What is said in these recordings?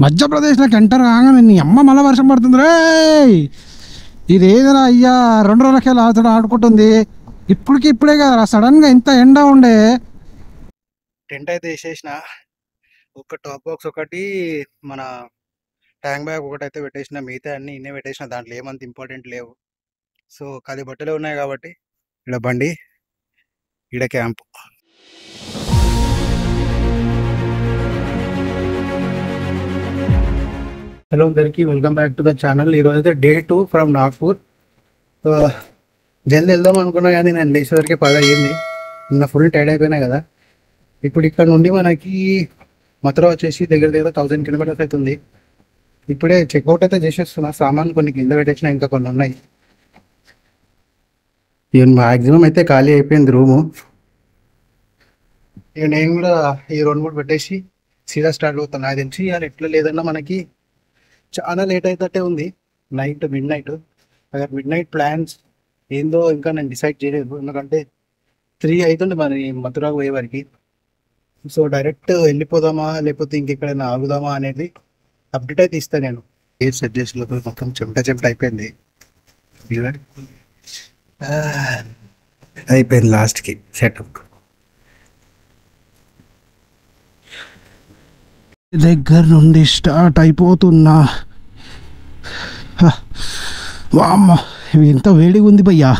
మధ్యప్రదేశ్లోకి enter కాగానే నీ అమ్మ మళ్ళీ వర్షం పడుతుంది రే. ఇది ఏదైనా అయ్యా 2 రోజులకే ఆడుకుంటుంది. ఇప్పుడే కదా సడన్గా ఇంత ఎండ ఉండే. టెంట్ అయితే వేసేసిన, ఒక టాప్ బాక్స్ ఒకటి, మన ట్యాంక్ బ్యాగ్ ఒకటి అయితే పెట్టేసిన, మిగతా అన్ని ఇన్నే పెట్టేసిన. దాంట్లో ఏమంత ఇంపార్టెంట్ లేవు. సో ఖాళీ బట్టలే ఉన్నాయి కాబట్టి ఇక్కడ బండి, ఇక్కడ క్యాంప్. హలో అందరికి, welcome back to the channel. ఈరోజు అయితే డే 2 ఫ్రమ్ నాగ్పూర్. జల్దీ వెళ్దాం అనుకున్నా కానీ నేను లేచేసరికి 10 అయ్యింది. నిన్న ఫుల్ టైర్డ్ అయిపోయినా కదా. ఇప్పుడు ఇక్కడ నుండి మనకి మథుర వచ్చేసి దగ్గర 1000 కిలోమీటర్స్ అవుతుంది. ఇప్పుడే చెక్అవుట్ అయితే చేసేస్తున్నా. సామాన్లు కొన్ని కింద పెట్టేసిన, ఇంకా కొన్ని ఉన్నాయి. ఇక మ్యాక్సిమం అయితే ఖాళీ అయిపోయింది రూము. ఇక నేను కూడా ఈ 2-3 పెట్టేసి సీదా స్టార్ట్ అవుతాను. నాకు తెలిసి అది ఎట్లా లేదన్నా మనకి చాలా లేట్ అయితేటే ఉంది. మిడ్ నైట్ ప్లాన్స్ ఏందో ఇంకా నేను డిసైడ్ చేయలేదు. ఎందుకంటే 3 అవుతుంది మరి మథురాకు పోయే వరకు. సో డైరెక్ట్ వెళ్ళిపోదామా లేకపోతే ఇంకెక్కడైనా ఆగుదామా అనేది అప్డేట్ అయితే ఇస్తాను నేను. ఏ సెట్ చేసి మొత్తం చెమట అయిపోయింది. అయిపోయింది లాస్ట్కి సెటప్. దగ్గర నుండి స్టార్ట్ అయిపోతున్నా. వామ్మ ఎంత వేడిగా ఉంది భయ్యా.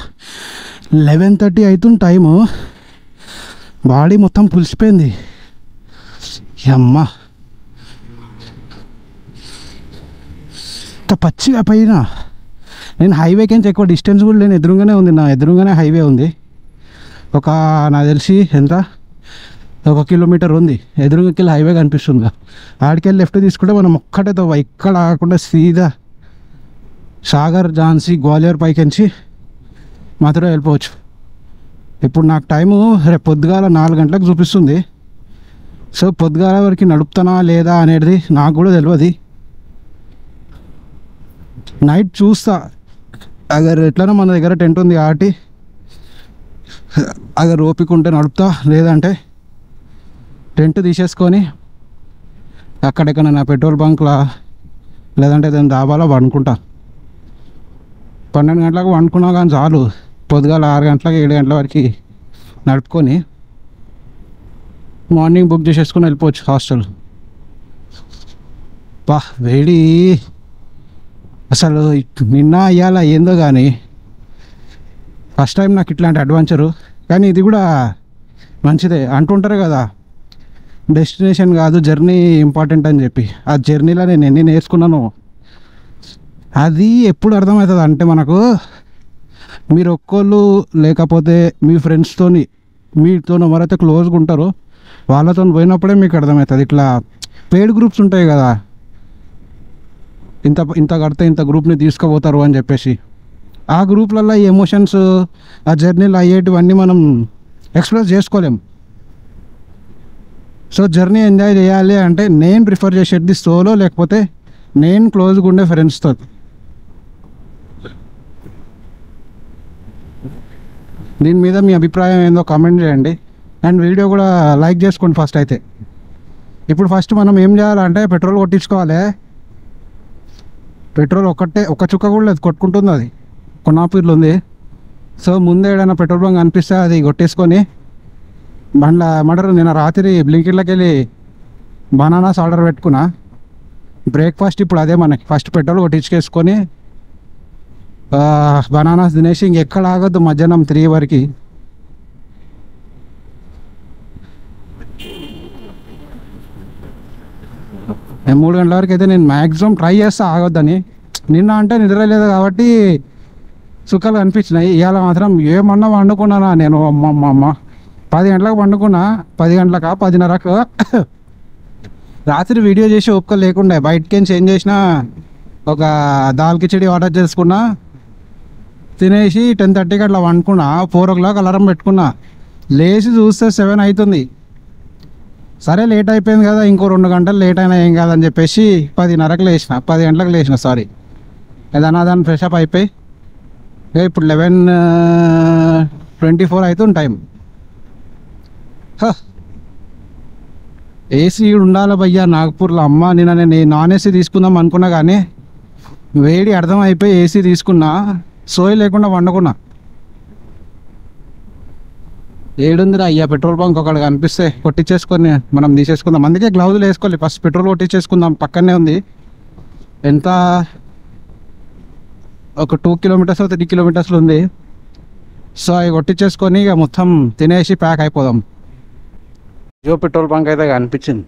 11:30 అవుతుంది టైము. బాడీ మొత్తం పులిసిపోయింది. అమ్మ ఇంత పచ్చిగా పైన. నేను హైవేకి నుంచి ఎక్కువ డిస్టెన్స్ కూడా లేని, ఎదురుగానే హైవే ఉంది. నాకు తెలిసి ఎంత 1 కిలోమీటర్ ఉంది. ఎదురుకి హైవే కనిపిస్తుంది. ఆడికెళ్ళి లెఫ్ట్ తీసుకుంటే మనం ఒక్కటే ఇక్కడ కాకుండా సీదా సాగర్, ఝాన్సీ, గ్వాలియర్ పైకించి మథుర వెళ్ళిపోవచ్చు. ఇప్పుడు నాకు టైము రేపు పొద్దుగాల 4 గంటలకు చూపిస్తుంది. సో పొద్దుగాల వరకు నడుపుతానా లేదా అనేది నాకు కూడా తెలియదు. నైట్ చూస్తా. అగర్ ఎట్లనో మన దగ్గర టెంట్ ఉంది కాబట్టి అగర్ ఓపిక ఉంటే నడుపుతా, లేదంటే టెంట్ తీసేసుకొని అక్కడెక్కడైనా పెట్రోల్ బంక్లా లేదంటే దాని దాబాలో వండుకుంటా. 12 గంటలకు వండుకున్నా కానీ చాలు. పొద్దుగాల 6 గంటలకు 7 గంటల వరకు నడుపుకొని మార్నింగ్ బుక్ చేసేసుకొని వెళ్ళిపోవచ్చు హాస్టల్. వేడి అసలు నిన్న అయ్యాల ఏందో కానీ ఫస్ట్ టైం నాకు ఇట్లాంటి అడ్వెంచరు. కానీ ఇది కూడా మంచిదే. అంటుంటారు కదా, డెస్టినేషన్ కాదు జర్నీ ఇంపార్టెంట్ అని చెప్పి. ఆ జర్నీలో నేను ఎన్ని నేర్చుకున్నాను అది ఎప్పుడు అర్థమవుతుంది అంటే, మనకు మీరు ఒక్కళ్ళు లేకపోతే మీ ఫ్రెండ్స్తోని, మీతో ఎవరైతే క్లోజ్గా ఉంటారో వాళ్ళతో పోయినప్పుడే మీకు అర్థమవుతుంది. ఇట్లా పెయిడ్ గ్రూప్స్ ఉంటాయి కదా, ఇంత కడితే ఇంత గ్రూప్ని తీసుకుపోతారు అని చెప్పేసి. ఆ గ్రూప్లలో ఈ ఎమోషన్స్, ఆ జర్నీలో అయ్యేటివన్నీ మనం ఎక్స్ప్రెస్ చేసుకోలేం. సో జర్నీ ఎంజాయ్ చేయాలి అంటే నేను ప్రిఫర్ చేసేది సోలో, లేకపోతే నేను క్లోజ్గా ఉండే ఫ్రెండ్స్తో. దీని మీద మీ అభిప్రాయం ఏందో కామెంట్ చేయండి. అండ్ వీడియో కూడా లైక్ చేసుకోండి ఫస్ట్ అయితే. ఇప్పుడు ఫస్ట్ మనం ఏం చేయాలంటే పెట్రోల్ కొట్టించుకోవాలి. పెట్రోల్ ఒక్క చుక్క కూడా లేదు, కొట్టుకుంటుంది. అది కొన్నాపూర్లో ఉంది. సో ముందే ఏదైనా పెట్రోల్ బంక్ అనిపిస్తే అది కొట్టేసుకొని బండ్ల నేను రాత్రి బ్లింకిట్లోకి వెళ్ళి బనానాస్ ఆర్డర్ పెట్టుకున్నా. బ్రేక్ఫాస్ట్ ఇప్పుడు అదే మనకి. ఫస్ట్ పెట్రోల్ కొట్టించుకేసుకొని బనానాస్ తినేసి ఇంకెక్కడ ఆగొద్దు మధ్యాహ్నం 3 వరకు. 3 గంటల వరకు అయితే నేను మ్యాక్సిమం ట్రై చేస్తా ఆగొద్దని. నిన్న అంటే నిద్ర లేదు కాబట్టి సుఖాలు అనిపించినాయి. ఇవాళ మాత్రం ఏమన్నా వండుకున్నానా నేను. అమ్మ 10 గంటలకు వండుకున్నా. 10 గంటలకా 10:30కు రాత్రి వీడియో చేసి ఒప్పుక లేకుండా బయటకి ఏం చేసినా ఒక దాల్ కిచడి ఆర్డర్ చేసుకున్నా. తినేసి 10:30కి అట్లా వండుకున్నా. 4 o'clock అలారం పెట్టుకున్నా. లేచి చూస్తే 7 అవుతుంది. సరే లేట్ అయిపోయింది కదా, ఇంకో 2 గంటలు లేట్ అయినా ఏం కాదని చెప్పేసి 10:30కు లేచిన. 10 గంటలకు లేచిన, సారీ. ఏదన్నా దాన్ని ఫ్రెష్ అప్ అయిపోయి ఇప్పుడు 11:24 అవుతుంది టైం. ఏసీ ఉండాలి భయ్యా నాగపూర్లో. అమ్మ నేను నాన్ ఏసీ తీసుకుందాం అనుకున్నా కానీ వేడి అర్థం అయిపోయి ఏసీ తీసుకున్నా, సోయి లేకుండా వండుకున్నా. ఏడుందిరా అయ్యా పెట్రోల్ బంక్ ఒకటి కనిపిస్తే కొట్టించేసుకొని మనం తీసేసుకుందాం. అందుకే గ్లౌజులు వేసుకోవాలి, ఫస్ట్ పెట్రోల్ కొట్టించేసుకుందాం. పక్కనే ఉంది, ఎంత ఒక 2 కిలోమీటర్స్ 3 కిలోమీటర్స్లో ఉంది. సో అవి కొట్టించేసుకొని ఇక మొత్తం తినేసి ప్యాక్ అయిపోదాం. జియో పెట్రోల్ బంక్ అయితే కనిపించింది.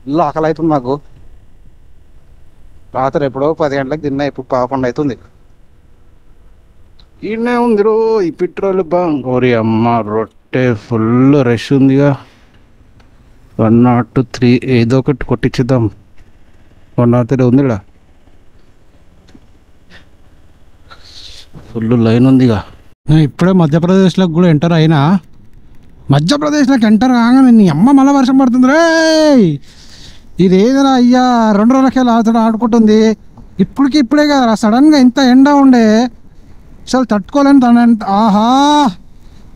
ఇల్లు ఆకలి అవుతుంది నాకు. రాత్రి ఎప్పుడో 10 గంటలకు తిన్నా, ఇప్పుడు 11 అవుతుంది. ఈయనే ఉంది రో ఈ పెట్రోల్ బంక్. ఓరి అమ్మ రొట్టె ఫుల్ రష్ ఉందిగా. 103 ఏదో ఒకటి కొట్టించుద్దాం. 103 ఉంది ఇక్కడ, ఫుల్ లైన్ ఉందిగా. ఇప్పుడే మధ్యప్రదేశ్లోకి కూడా ఎంటర్ అయినా. మధ్యప్రదేశ్లోకి ఎంటర్ కాగానే నీ అమ్మ మళ్ళీ వర్షం పడుతుంది రే. ఇది ఏదైనా అయ్యా 2 రోజులకే ఆడుకుంటుంది. ఇప్పుడే కదా సడన్గా ఇంత ఎండ ఉండే, అసలు తట్టుకోలేను తనంట. ఆహా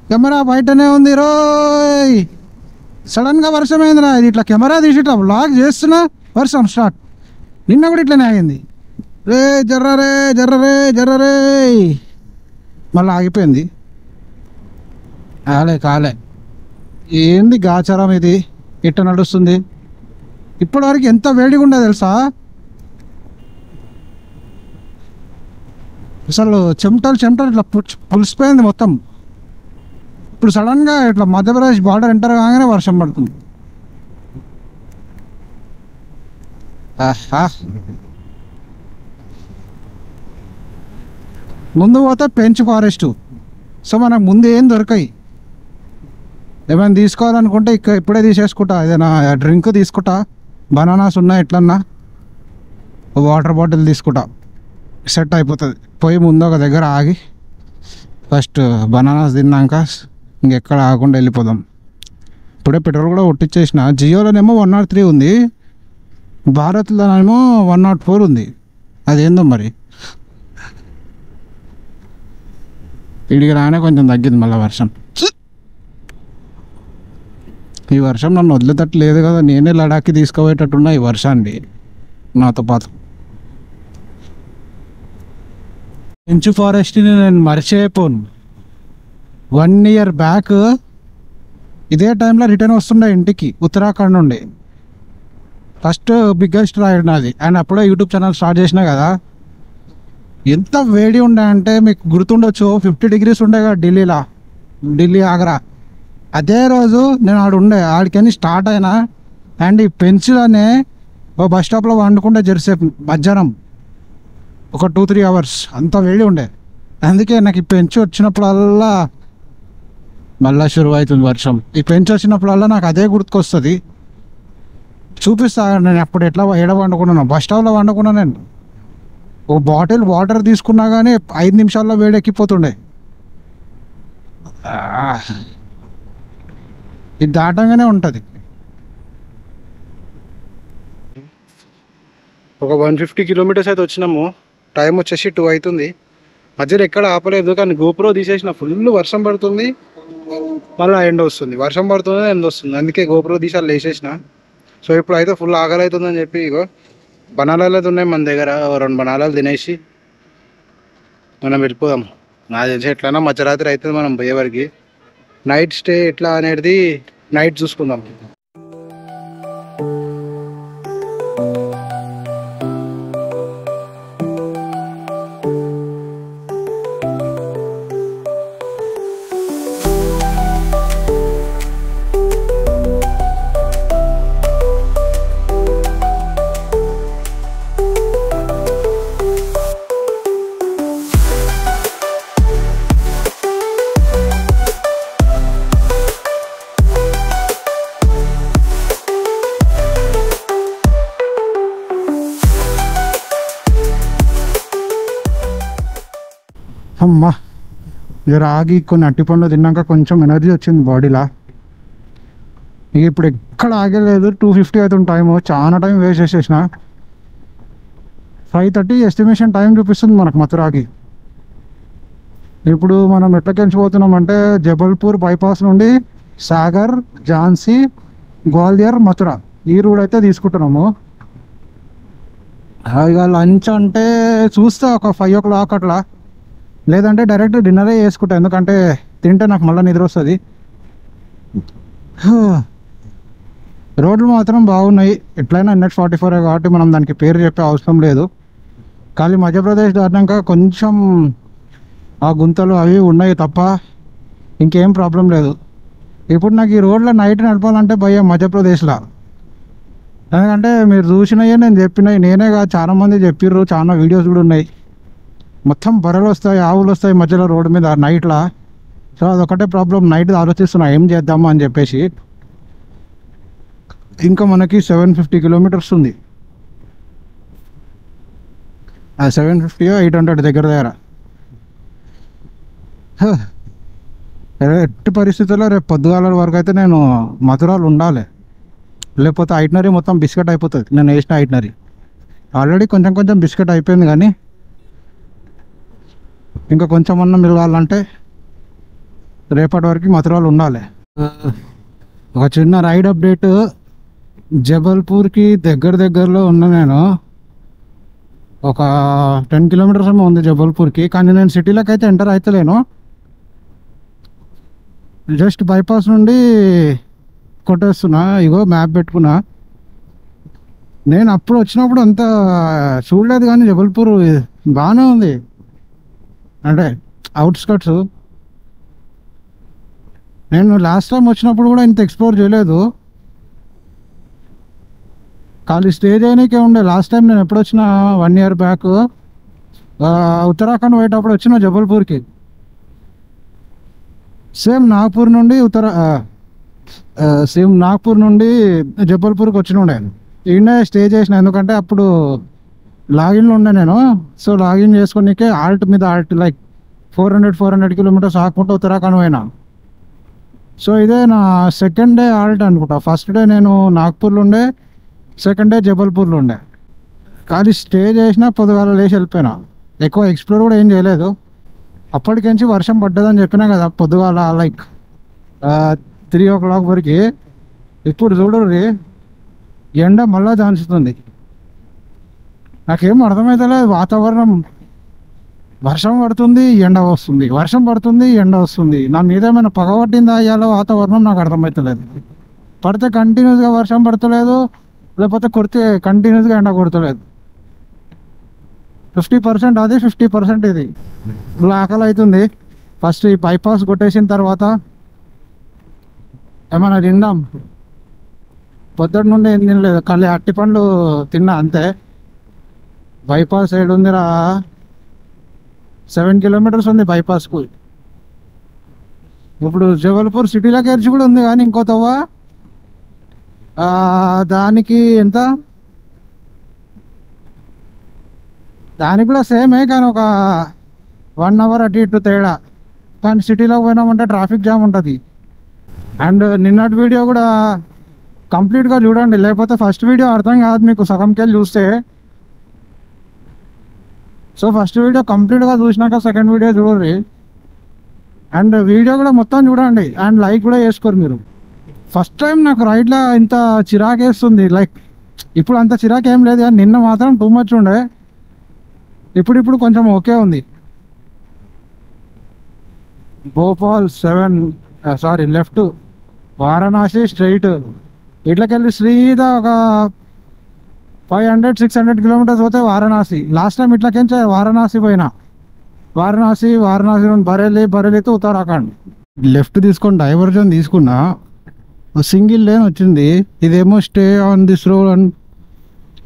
కెమెరా బయటనే ఉంది రోయ్. సడన్గా వర్షం అయిందిరా. ఇది ఇట్లా కెమెరా తీసి ఇట్లా బ్లాగ్ చేస్తున్నా వర్షం స్టార్ట్. నిన్న కూడా ఇట్లనే ఆగింది రే. జర్రరే మళ్ళీ ఆగిపోయింది. కాలే ఏంది గాచారం ఇది, ఇట్ట నడుస్తుంది. ఇప్పటివరకు ఎంత వేడిగా ఉండదు తెలుసా. అసలు చెమటలు ఇట్లా పులిసిపోయింది మొత్తం. ఇప్పుడు సడన్గా ఇట్లా మధ్యప్రదేశ్ బార్డర్ ఎంటర్ కాగానే వర్షం పడుతుంది. ముందు పోతే పెంచ్ ఫారెస్ట్. సో మనకు ముందు ఏం దొరకాయి. ఏమైనా తీసుకోవాలనుకుంటే ఇప్పుడే తీసేసుకుంటా. ఏదైనా డ్రింక్ తీసుకుంటా, బనానాస్ ఉన్నాయి ఎట్లన్నా, వాటర్ బాటిల్ తీసుకుంటా, సెట్ అయిపోతుంది. పోయి ముందు ఒక దగ్గర ఆగి ఫస్ట్ బనానాస్ తిన్నాక ఇంకెక్కడ ఆగకుండా వెళ్ళిపోదాం. ఇప్పుడే పెట్రోల్ కూడా కొట్టించేసిన. జియోలోనేమో 103 ఉంది, భారత్లోనేమో 104 ఉంది. అదేందో మరి. ఇడికి రానే కొంచెం తగ్గింది మళ్ళీ వర్షం. ఈ వర్షం నన్ను వదిలేటట్టు లేదు కదా. నేనే లడాక్కి తీసుకుపోయేటట్టున్నా ఈ వర్షాన్ని నాతో పాటు. పెంచు ఫారెస్ట్ని నేను మర్చిపోను. 1 ఇయర్ బ్యాక్ ఇదే టైంలో రిటర్న్ వస్తుండే ఇంటికి ఉత్తరాఖండ్ నుండి. ఫస్ట్ బిగ్గెస్ట్ రైడ్ నాది. అండ్ అప్పుడే యూట్యూబ్ ఛానల్ స్టార్ట్ చేసినా కదా. ఎంత వేడి ఉండే అంటే మీకు గుర్తుండొచ్చు, 50 degrees ఉండే కదా ఢిల్లీ ఆగ్రా. అదే రోజు నేను ఆడికని స్టార్ట్ అయినా. అండ్ ఈ పెంచులోనే ఓ బస్ స్టాప్లో వండుకుంటే జరిసేపు మధ్యాహ్నం ఒక 2-3 hours అంత వేడి ఉండే. అందుకే నాకు ఈ పెంచు వచ్చినప్పుడల్లా మళ్ళా షురు అవుతుంది వర్షం. ఈ పెంచు వచ్చినప్పుడల్లా నాకు అదే గుర్తుకొస్తుంది. చూపిస్తా నేను అప్పుడు ఎట్లా ఏడ వండుకున్నాను. బస్ స్టాప్లో వండుకున్నాను నేను. ఓ బాటిల్ వాటర్ తీసుకున్నా కానీ 5 నిమిషాల్లో వేడెక్కిపోతుండే. ఇది దాటంగానే ఉంటుంది. ఒక 150 kilometers అయితే వచ్చినాము. టైం వచ్చేసి 2 అవుతుంది. మధ్యలో ఎక్కడ ఆపలేదు కానీ గోప్రో తీసేసిన. ఫుల్ వర్షం పడుతుంది, మళ్ళీ ఎండ వస్తుంది. వర్షం పడుతుంది, ఎండ వస్తుంది. అందుకే గోప్రో తీసి అలా వేసేసిన. సో ఇప్పుడు అయితే ఫుల్ ఆకలి అవుతుందని చెప్పి ఇగో బనానాలు అయితే ఉన్నాయి మన దగ్గర. 2 బనానాలు తినేసి మనం వెళ్ళిపోదాం. నాకు తెలిసి ఎట్లయినా మధ్యరాత్రి అవుతుంది మనం పోయేవారికి. నైట్ స్టే ఎట్లా అనేది నైట్ చూసుకుందాం. అమ్మా ఇక రాగి కొన్ని అట్టి పండ్లు తిన్నాక కొంచెం ఎనర్జీ వచ్చింది బాడీలా. ఇక ఇప్పుడు ఎక్కడ ఆగలేదు. 2:50 అవుతుంది టైము. చాలా టైం వేస్ట్ చేసేసిన. 5:30 ఎస్టిమేషన్ టైం చూపిస్తుంది మనకు మథురాకి. ఇప్పుడు మనం ఎట్లకెంచిపోతున్నాం అంటే జబల్పూర్ బైపాస్ నుండి సాగర్, ఝాన్సీ, గ్వాలియర్, మథుర ఈ రూట్ అయితే తీసుకుంటున్నాము. ఇక లంచ్ అంటే చూస్తా ఒక 5 o'clock అట్లా, లేదంటే డైరెక్ట్ డిన్నరే చేసుకుంటా, ఎందుకంటే తింటే నాకు మళ్ళీ నిద్ర వస్తుంది. రోడ్లు మాత్రం బాగున్నాయి. ఎట్లయినా NH-44 కాబట్టి మనం దానికి పేరు చెప్పే అవసరం లేదు. కానీ మధ్యప్రదేశ్ దాటినాక కొంచెం ఆ గుంతలు అవి ఉన్నాయి తప్ప ఇంకేం ప్రాబ్లం లేదు. ఇప్పుడు నాకు ఈ రోడ్లో నైట్ నడపాలంటే భయం మధ్యప్రదేశ్లో. ఎందుకంటే మీరు చూసినవి నేను చెప్పినవి నేనే కాదు, చాలా మంది చెప్పిర్రు, చాలా వీడియోస్ కూడా ఉన్నాయి. మొత్తం బర్రెలు వస్తాయి, ఆవులు వస్తాయి మధ్యలో రోడ్డు మీద నైట్లో. సో అదొకటే ప్రాబ్లం. నైట్ ఆలోచిస్తున్నా ఏం చేద్దామా అని చెప్పేసి. ఇంకా మనకి 750 kilometers ఉంది. 750 or 800 దగ్గర ఎట్టి పరిస్థితుల్లో రేపు పొద్దుగాల వరకు అయితే నేను మథురాలు ఉండాలి, లేకపోతే ఐటనరీ మొత్తం బిస్కెట్ అయిపోతుంది. నేను వేసిన ఐటనరీ ఆల్రెడీ కొంచెం కొంచెం బిస్కెట్ అయిపోయింది, కానీ ఇంకా కొంచెం అన్నం మిలగాలంటే రేపటి వరకు మథురాలు ఉండాలి. ఒక చిన్న రైడ్ అప్డేట్. జబల్పూర్కి దగ్గరలో ఉన్నా నేను. ఒక 10 kilometers ఏమో ఉంది జబల్పూర్కి, కానీ నేను సిటీలోకి అయితే ఎంటర్ అవుతలేను. జస్ట్ బైపాస్ నుండి కొట్టేస్తున్నా. ఇగో మ్యాప్ పెట్టుకున్నా. నేను అప్పుడు వచ్చినప్పుడు అంత చూడలేదు, కానీ జబల్పూర్ బాగానే ఉంది, అంటే అవుట్స్కట్స్. నేను లాస్ట్ టైం వచ్చినప్పుడు కూడా ఇంత ఎక్స్ప్లోర్ చేయలేదు, ఖాళీ స్టే చేయడానికే ఉండే. లాస్ట్ టైం నేను ఎప్పుడు వచ్చిన 1 year బ్యాక్ ఉత్తరాఖండ్ పోయేటప్పుడు వచ్చిన జబల్పూర్కి. సేమ్ నాగ్పూర్ నుండి జబల్పూర్కి వచ్చిన ఉండే. ఈయనే స్టే చేసిన, ఎందుకంటే అప్పుడు లాగిన్లో ఉండే నేను. సో లాగిన్ చేసుకునికే ఆల్ట్ మీద ఆల్ట్, లైక్ 400 kilometers ఆకుంటూ ఉత్తరాఖండ్ పోయినా. సో ఇదే నా సెకండ్ డే ఆల్ట్ అనుకుంటా. ఫస్ట్ డే నేను నాగ్పూర్లో ఉండే, సెకండ్ డే జబల్పూర్లో ఉండే. కానీ స్టే చేసినా పొద్దుగాల లేచి వెళ్ళిపోయినా. ఎక్కువ ఎక్స్ప్లోర్ కూడా ఏం చేయలేదు. అప్పటికించి వర్షం పడ్డదని చెప్పినా కదా పొద్దుగాల, లైక్ 3 o'clock వరకు. ఇప్పుడు చూడరు ఎండ మళ్ళా దాంచుతుంది. నాకేం అర్థమవుతలేదు. వాతావరణం వర్షం పడుతుంది, ఎండ వస్తుంది, వర్షం పడుతుంది, ఎండ వస్తుంది. నా మీద ఏమైనా పగ పట్టిందా అయ్యాలో వాతావరణం నాకు అర్థమవుతలేదు. పడితే కంటిన్యూస్గా వర్షం పడతలేదు, లేకపోతే కొడితే కంటిన్యూస్గా ఎండ కొడతలేదు. 50% అది, 50% ఇది. ఇలా ఆకలి అవుతుంది. ఫస్ట్ ఈ బైపాస్ కొట్టేసిన తర్వాత ఏమైనా తిందాం. పొద్దుటి నుండి ఏం తినలేదు, ఖాళీ అరటిపండ్లు తిన్నా అంతే. బైపాస్ సైడ్ ఉందిరా, 7 kilometers ఉంది బైపాస్కు. ఇప్పుడు జబల్పూర్ సిటీలోకి ఎర్చి కూడా ఉంది, కానీ ఇంకో తవ్వ దానికి ఎంత, దానికి కూడా సేమే, కానీ ఒక 1 hour అటు ఇటు తేడా. కానీ సిటీలోకి పోయినామంటే ట్రాఫిక్ జామ్ ఉంటుంది. అండ్ నిన్నటి వీడియో కూడా కంప్లీట్గా చూడండి, లేకపోతే ఫస్ట్ వీడియో అర్థం కాదు మీకు సగంకి వెళ్ళి చూస్తే. సో ఫస్ట్ వీడియో కంప్లీట్గా చూసినాక సెకండ్ వీడియో చూడండి. అండ్ వీడియో కూడా మొత్తం చూడండి, అండ్ లైక్ కూడా చేసుకోరు మీరు. ఫస్ట్ టైం నాకు రైడ్లో ఇంత చిరాకేస్తుంది. లైక్ ఇప్పుడు అంత చిరాకు ఏం లేదు, కానీ నిన్న మాత్రం టూ మచ్ ఉండే. ఇప్పుడు కొంచెం ఓకే ఉంది. భోపాల్ లెఫ్ట్, వారణాసి స్ట్రైట్, ఇట్లకెళ్ళి సీదా ఒక 500-600 kilometers పోతే వారణాసి. లాస్ట్ టైం ఇట్లకెంచే వారణాసి పోయినా. వారణాసి నుండి బరేలీతో ఉత్తరాఖండ్. లెఫ్ట్ తీసుకొని డైవర్జన్ తీసుకున్నా, సింగిల్ లేన్ వచ్చింది. ఇదేమో stay on this road and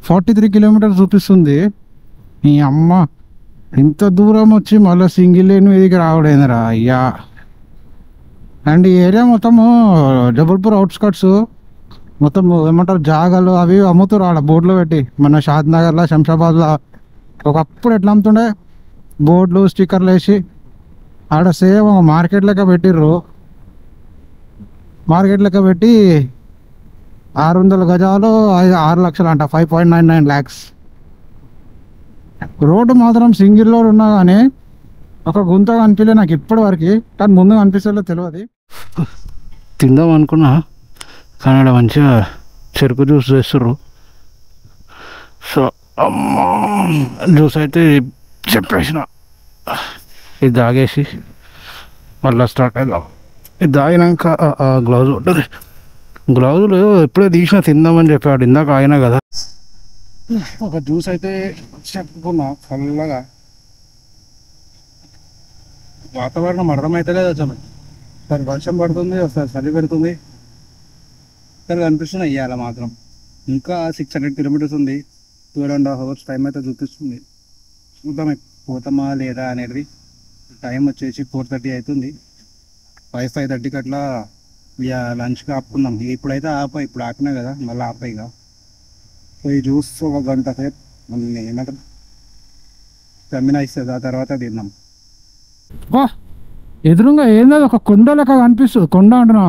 43 kilometers చూపిస్తుంది. ఈ అమ్మ ఇంత దూరం వచ్చి మళ్ళీ సింగిల్ లేన్ మీదకి రావడేందిరా అయ్యా. అండ్ ఈ ఏరియా మొత్తము జబల్పూర్ అవుట్స్కట్స్ మొత్తం ఏమంటారు, జాగాలు అవి అమ్ముతారు ఆడ బోర్డులో పెట్టి. మన షాద్ నగర్లో, శంషాబాద్లో ఒకప్పుడు ఎట్లా అమ్ముతుండే, బోర్డులు స్టిక్కర్లు వేసి ఆడ సేమ్ మార్కెట్ లెక్క పెట్టిర్రు. మార్కెట్ లెక్క పెట్టి 600 గజాలు 6 లక్షలు అంట, 5.99 lakhs. రోడ్డు మాత్రం సింగిల్ రోడ్ ఉన్నా కానీ ఒక గుంత కనిపించలే నాకు ఇప్పటి వరకు, కానీ ముందు కనిపిస్తలే తెలియదు. తిందాం అనుకున్నా, కానీ అక్కడ మంచిగా చెరుకు జ్యూస్ చేస్తుర్రు. సో అమ్మా జ్యూస్ అయితే చెప్పేసిన, ఇది తాగేసి మళ్ళీ స్టార్ట్ అవుదాం. ఇది తాగినాక గ్లౌజ్ ఉంటుంది, గ్లౌజులు ఎప్పుడే తీసినా తిందామని చెప్పాడు ఇందాక ఆయన కదా. ఒక జ్యూస్ అయితే చెప్పుకున్నా చల్లగా. వాతావరణం అర్థమైతే లేదు అసలు, ఒకసారి వర్షం పడుతుంది, ఒకసారి చలి పెడుతుంది. ఇక్కడ కనిపిస్తున్నాయి ఇవాళ మాత్రం. ఇంకా 600 కిలోమీటర్స్ ఉంది, 2.5 hours టైం అయితే చూపిస్తుంది. చూద్దాం పోతామా లేదా అనేది. టైం వచ్చేసి 4:30 అవుతుంది. 5:30కి అట్లా ఇక లంచ్కి ఆపుకుందాం. ఇప్పుడైతే ఇప్పుడు ఆపినా కదా, మళ్ళీ ఆపాయిగా పోయి జ్యూస్ ఒక గంట సేపు మళ్ళీ ఏమంటారు స్టెమినా ఇస్తుంది, ఆ తర్వాత తిన్నాం. ఎదురుగా ఏంది ఒక కొండ లెక్క కనిపిస్తుంది, కొండ అంటున్నా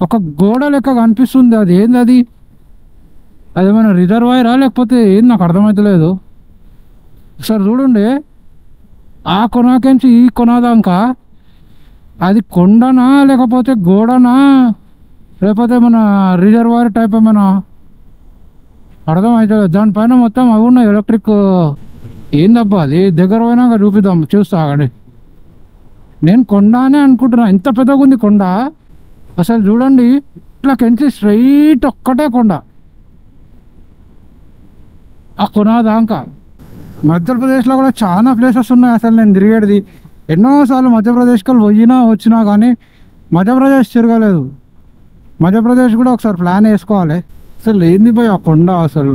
ఒక గోడ లెక్క కనిపిస్తుంది. అది ఏంది, అది అదేమైనా రిజర్వాయరా లేకపోతే ఏంది నాకు అర్థమవుతలేదు. సార్ చూడండి, ఆ కొనకించి ఈ కొనదాకా అది కొండనా లేకపోతే గోడనా లేకపోతే మన రిజర్వాయర్ టైప్ ఏమైనా అర్థమవుతుంది. దానిపైన మొత్తం అవి ఉన్నాయి ఎలక్ట్రిక్. ఏందబ్బా అది, దగ్గర పోయినాక చూపిద్దాం, చూస్తా ఆగండి. నేను కొండ అనే అనుకుంటున్నా, ఎంత పెద్దగా ఉంది కొండ అసలు. చూడండి ఇట్లా కెంచి స్ట్రైట్ ఒక్కటే కొండ, ఆ కొనాదాకా. మధ్యప్రదేశ్లో కూడా చాలా ప్లేసెస్ ఉన్నాయి అసలు. నేను తిరిగేది ఎన్నోసార్లు మధ్యప్రదేశ్కి వచ్చినా కానీ మధ్యప్రదేశ్ తిరగలేదు. మధ్యప్రదేశ్ కూడా ఒకసారి ప్లాన్ వేసుకోవాలి. అసలు ఏంది పోయి ఆ కొండ అసలు.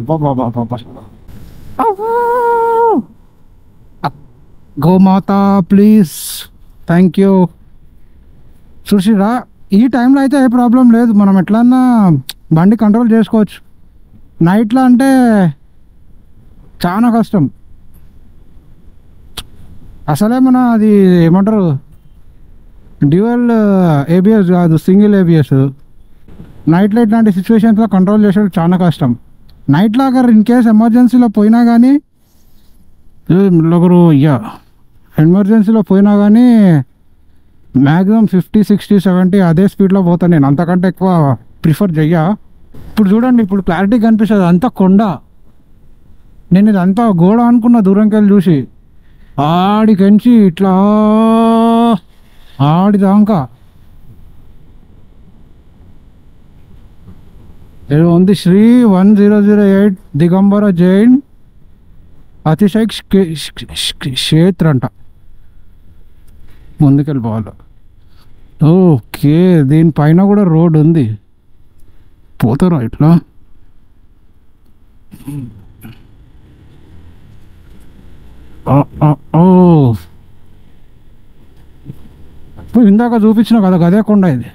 గోమాత ప్లీజ్, థ్యాంక్ యూ. చూసిరా, ఈ టైంలో అయితే ఏ ప్రాబ్లం లేదు, మనం ఎట్లన్నా బండి కంట్రోల్ చేసుకోవచ్చు. నైట్లో అంటే చాలా కష్టం అసలే. మన అది ఏమంటారు, డ్యూయల్ ఏబిఎస్ కాదు, సింగిల్ ఏబిఎస్. నైట్లో ఇట్లాంటి సిచ్యువేషన్స్లో కంట్రోల్ చేసేది చాలా కష్టం. నైట్లో అగర్ ఇన్ కేస్ ఎమర్జెన్సీలో పోయినా కానీ ఎమర్జెన్సీలో పోయినా కానీ మ్యాక్సిమం 50, 60, 70 అదే స్పీడ్లో పోతాను నేను, అంతకంటే ఎక్కువ ప్రిఫర్ చెయ్యా. ఇప్పుడు చూడండి, ఇప్పుడు క్లారిటీ కనిపిస్తుంది, అంతా కొండ. నేను ఇదంతా గోడ అనుకున్న దూరంకి వెళ్ళి చూసి, ఆడికెంచి ఇట్లా ఆడిదాకా ఉంది. శ్రీ 1008 దిగంబర జైన్ అతిశయ క్షేత్ర అంట. ముందుకెళ్ళిపోవాలి. ఓకే, దీనిపైన కూడా రోడ్ ఉంది, పోతారా ఇట్లా. ఇందాక చూపించిన కదా గదే కొండ ఇది.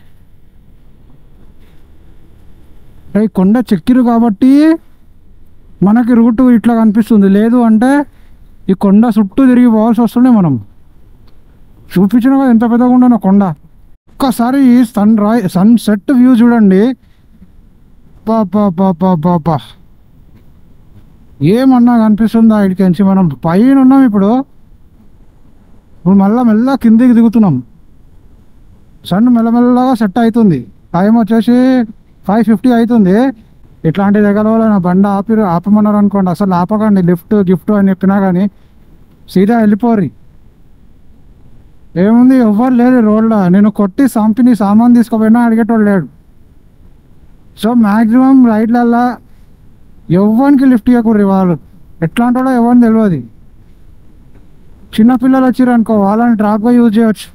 ఈ కొండ చెక్కిరు కాబట్టి మనకి రూట్ ఇట్లా కనిపిస్తుంది. లేదు అంటే ఈ కొండ చుట్టూ తిరిగి పోవాల్సి వస్తుండే. మనం చూపించిన కదా ఎంత పెద్దగా ఉండను కొండ. ఒక్కసారి సన్సెట్ వ్యూ చూడండి, పాపా ఏమన్నా కనిపిస్తుందా ఇక్కడికి. మనం పైన ఉన్నాం, ఇప్పుడు మెల్లగా కిందికి దిగుతున్నాం. సన్ మెల్లమెల్లగా సెట్ అవుతుంది. టైం వచ్చేసి 5:50 అవుతుంది. ఇట్లాంటి దగ్గర నా బండి ఆపమన్నారు అనుకోండి, అసలు ఆపకండి. గిఫ్ట్ అని చెప్పినా కానీ సీదా వెళ్ళిపోరి. ఏముంది, ఎవ్వరు లేరు రోడ్లో. నేను కొట్టి సంపిని సామాన్ తీసుకుపోయినా అడిగేటోడు లేడు. సో మ్యాక్సిమం రైట్లల్లా ఎవరికి లిఫ్ట్ ఇవ్వకూడదు. వాళ్ళు ఎట్లాంటి వాడో ఎవరిని తెలియదు. చిన్నపిల్లలు వచ్చారు అనుకో, వాళ్ళని డ్రాప్గా యూజ్ చేయవచ్చు.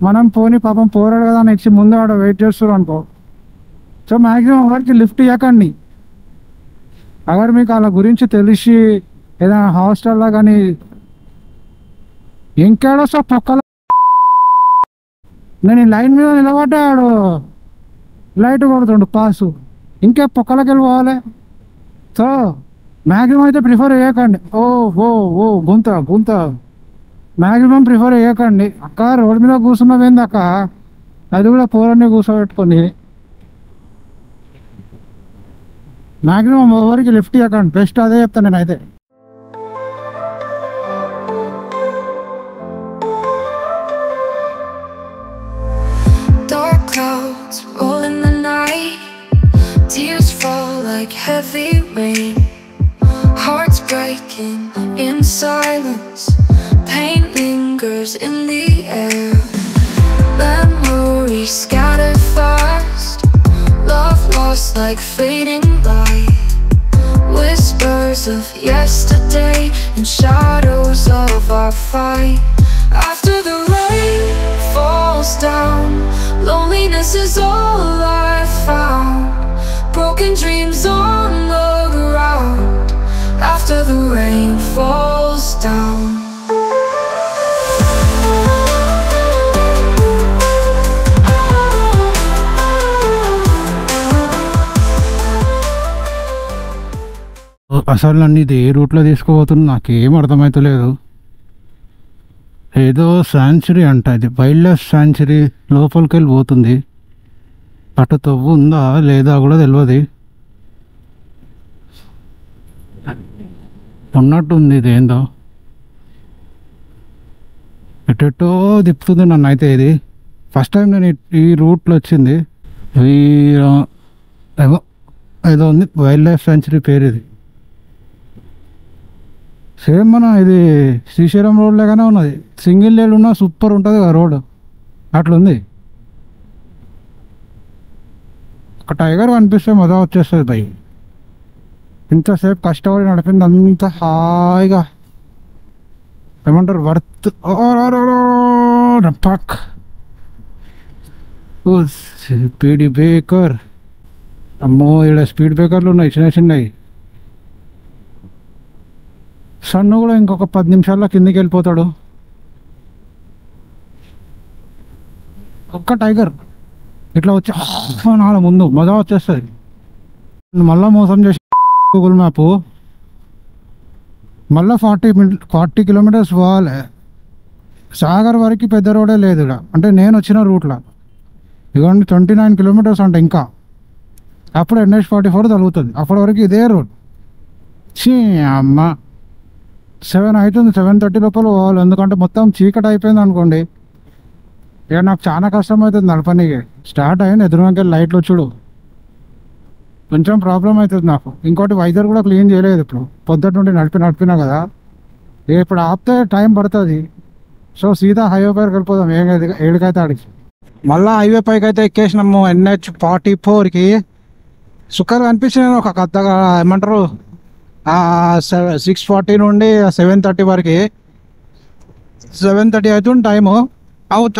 మనం పోనీ పాపం పోరాడు కదా అని ఇచ్చి ముందు ఆడ వెయిట్ చేస్తారు అనుకో. సో మ్యాక్సిమం ఎవరికి లిఫ్ట్ ఇవ్వకండి. అగర్ మీకు వాళ్ళ గురించి తెలిసి ఏదైనా హాస్టల్లో కానీ ఇంకేడొస్తా పక్కల. నేను ఈ లైన్ మీద నిలబడ్డాడు, లైట్ కొడుతుండు పాసు, ఇంకే పక్కలకి వెళ్ళిపోవాలి. సో మ్యాక్సిమం అయితే ప్రిఫర్ చేయకండి. ఓ గుంత మ్యాక్సిమం ప్రిఫర్ చేయకండి. అక్క రోడ్ మీద కూర్చున్నవేంది అక్క, అది కూడా పోరని కూర్చోబెట్టుకొని. మ్యాక్సిమం ఎవరికి లిఫ్ట్ ఇవ్వకండి, బెస్ట్ అదే చెప్తాను నేనైతే. Dark clouds like heavy rain. Hearts breaking in silence. Pain lingers in the air. Memories scattered fast. Love lost like fading light. Whispers of yesterday and shadows of our fight. After the rain falls down, loneliness is all I found. Broken dreams on the ground. After the rain falls down. అసలు నన్ను ఇది ఏ రూట్లో తీసుకుపోతుంది నాకేం అర్థమవుతలేదు. ఏదో sanctuary అంట, ఇది wild life sanctuary లోపలికి వెళ్ళి పోతుంది. అటు తవ్వు ఉందా లేదా కూడా తెలియదు, ఉన్నట్టుంది. ఇది ఏందో ఎటెటో తిప్పుతుంది నన్ను. అయితే ఇది ఫస్ట్ టైం నేను ఈ రూట్లో వచ్చింది. ఏదో ఉంది వైల్డ్ లైఫ్ శాంచురీ పేరు. ఇది సేమ్ మన ఇది శ్రీశైలం రోడ్ లాగానే ఉన్నది. సింగిల్ లేన్ ఉన్నా సూపర్ ఉంటుంది కదా రోడ్, అట్లుంది. ఒక టైగర్ కనిపిస్తే మజా వచ్చేస్తుంది భయ్. ఇంతసేపు కష్టపడి నడిపింది అంత హాయిగా, ఏమంటారు వర్త్. పక్ స్పీడ్ బ్రేకర్. అమ్మో ఇక్కడ స్పీడ్ బ్రేకర్లు ఉన్నాయి చిన్న చిన్నవి. సన్ను కూడా ఇంకొక 10 నిమిషాల్లో కిందికి వెళ్ళిపోతాడు. ఒక్క టైగర్ ఇట్లా వచ్చి నాల ముందు మజా వచ్చేస్తుంది. మళ్ళీ మోసం చేసి గూగుల్ మ్యాప్ మళ్ళీ 40 కిలోమీటర్స్ పోవాలి. సాగర్ వరకు పెద్ద రోడే లేదు ఇక్కడ, అంటే నేను వచ్చిన రూట్లో. ఇదిగోండి 29 కిలోమీటర్స్ అంటే ఇంకా అప్పుడు NH44 తగులుతుంది. అప్పటి వరకు ఇదే రోడ్. చీ అమ్మ 7 అవుతుంది, 7:30 లోపల పోవాలి. ఎందుకంటే మొత్తం చీకటి అయిపోయింది అనుకోండి, ఇక నాకు చాలా కష్టం అవుతుంది నడపనీకి. స్టార్ట్ అయ్యింది ఎదురుకి లైట్లు వచ్చుడు, కొంచెం ప్రాబ్లం అవుతుంది నాకు. ఇంకోటి వైజర్ కూడా క్లీన్ చేయలేదు ఇప్పుడు, పొద్దుట నుండి నడిపినా కదా. ఇప్పుడు ఆపితే టైం పడుతుంది. సో సీదా హైవే పైకి వెళ్ళిపోదాం, ఏడికైతే ఆడికి. మళ్ళీ హైవే పైకి అయితే ఎక్కేసినాము. NH44కి సుఖాలు కనిపించినాను ఒక కొత్తగా, ఏమంటారు 6:40 నుండి 7:30 వరకు. 7:30 అవుతుంది టైము. అవుట్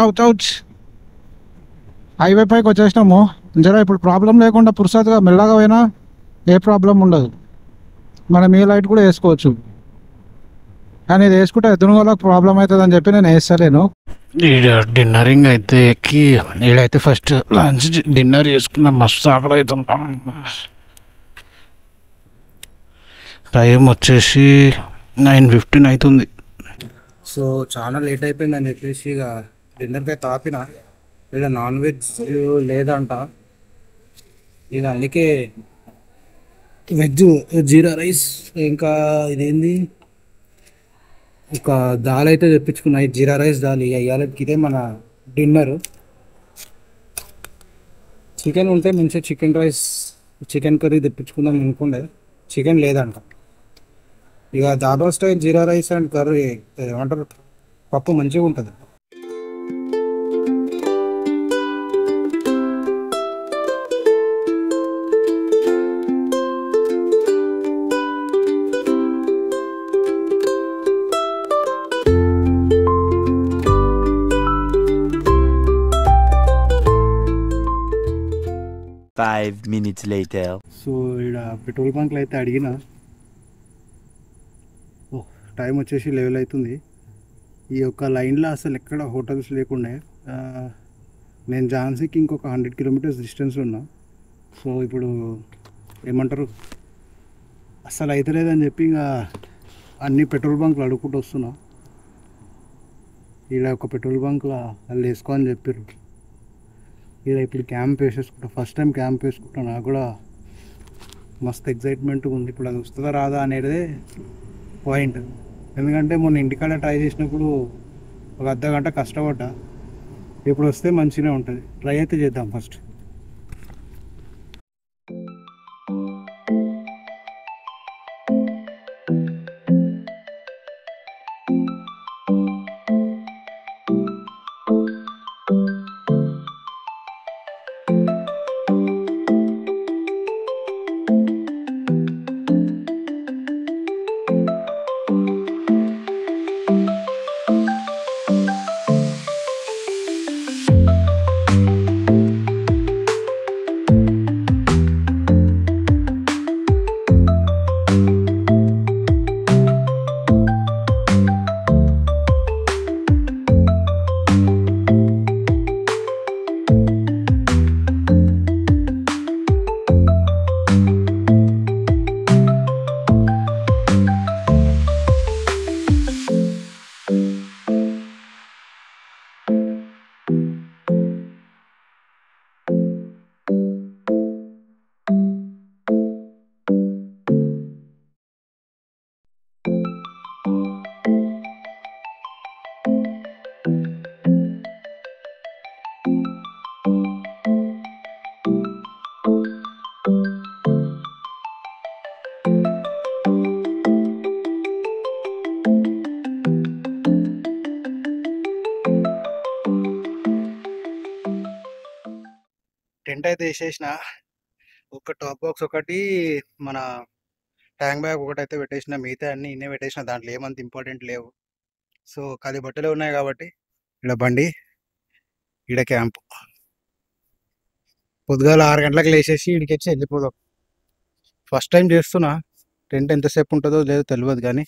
హైవే పైకి వచ్చేసినాము. జర ఇప్పుడు ప్రాబ్లం లేకుండా పురుసత్తుగా మెల్లగా పోయినా ఏ ప్రాబ్లం ఉండదు. మనం ఈ లైట్ కూడా వేసుకోవచ్చు, కానీ ఇది వేసుకుంటే ఎదురు వాళ్ళకి ప్రాబ్లం అవుతుంది అని చెప్పి నేను వేస్తలేను. డిన్నరింగ్ అయితే ఎక్కి ఈడైతే ఫస్ట్ లంచ్ డిన్నర్ చేసుకున్నాం. మస్తు ఆకలి అవుతున్నాం. టైం వచ్చేసి 9:15 అవుతుంది. సో చాలా లేట్ అయిపోయింది అని చెప్పేసి ఇక డిన్నర్కి అయితే ఆపిన. ఇలా నాన్ వెజ్ లేదంట, ఇక అందుకే వెజ్ జీరా రైస్ ఇంకా ఇదేంది ఒక దాల్ అయితే తెప్పించుకున్నా. జీరా రైస్ దాల్. ఇక ఇవాళకి ఇదే మన డిన్నర్. చికెన్ ఉంటే మంచిగా చికెన్ రైస్ చికెన్ కర్రీ తెప్పించుకుందాం అనుకుండే, చికెన్ లేదంట. ఇక dhaba style jeera rice and curry ఏమంటారు పప్పు మంచిగా ఉంటుంది. Five minutes later. సో ఇక్కడ పెట్రోల్ బంక్లో అయితే అడిగిన, టైం వచ్చేసి 11 అవుతుంది. ఈ యొక్క లైన్లో అసలు ఎక్కడ హోటల్స్ లేకుండా, నేను ఝాన్సీకి ఇంకొక 100 కిలోమీటర్స్ డిస్టెన్స్ ఉన్నా. సో ఇప్పుడు ఏమంటారు అస్సలు అయితే లేదని చెప్పి ఇంకా అన్ని పెట్రోల్ బంక్లు అడుక్కుంటూ వస్తున్నా. ఇలా ఒక పెట్రోల్ బంక్లో వాళ్ళు వేసుకో అని చెప్పారు. ఇలా ఇప్పుడు క్యాంప్ వేసేసుకుంటా, ఫస్ట్ టైం క్యాంప్ వేసుకుంటా. నాకు కూడా మస్తు ఎగ్జైట్మెంట్గా ఉంది. ఇప్పుడు అది వస్తుందా రాదా అనేది పాయింట్. ఎందుకంటే మొన్న ఇంటికాడ ట్రై చేసినప్పుడు ఒక అర్ధగంట కష్టపడ్డా. ఇప్పుడు వస్తే మంచిగానే ఉంటుంది. ట్రై అయితే చేద్దాం ఫస్ట్. టెంట్ అయితే వేసేసిన. ఒక టాప్ బాక్స్ ఒకటి, మన ట్యాంక్ బ్యాగ్ ఒకటి అయితే పెట్టేసిన. మిగతా అన్ని ఇన్నే పెట్టేసిన, దాంట్లో ఏమంత ఇంపార్టెంట్ లేవు. సో ఖాళీ బట్టలే ఉన్నాయి కాబట్టి ఇక్కడ బండి, ఇక్కడ క్యాంప్. పొద్దుగాల 6 గంటలకు లేచేసి ఇక్కడికి వచ్చి వెళ్ళిపోదాం. ఫస్ట్ టైం చేస్తున్నా. టెంట్ ఎంతసేపు ఉంటుందో లేదో తెలియదు, కానీ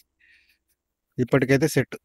ఇప్పటికైతే సెట్.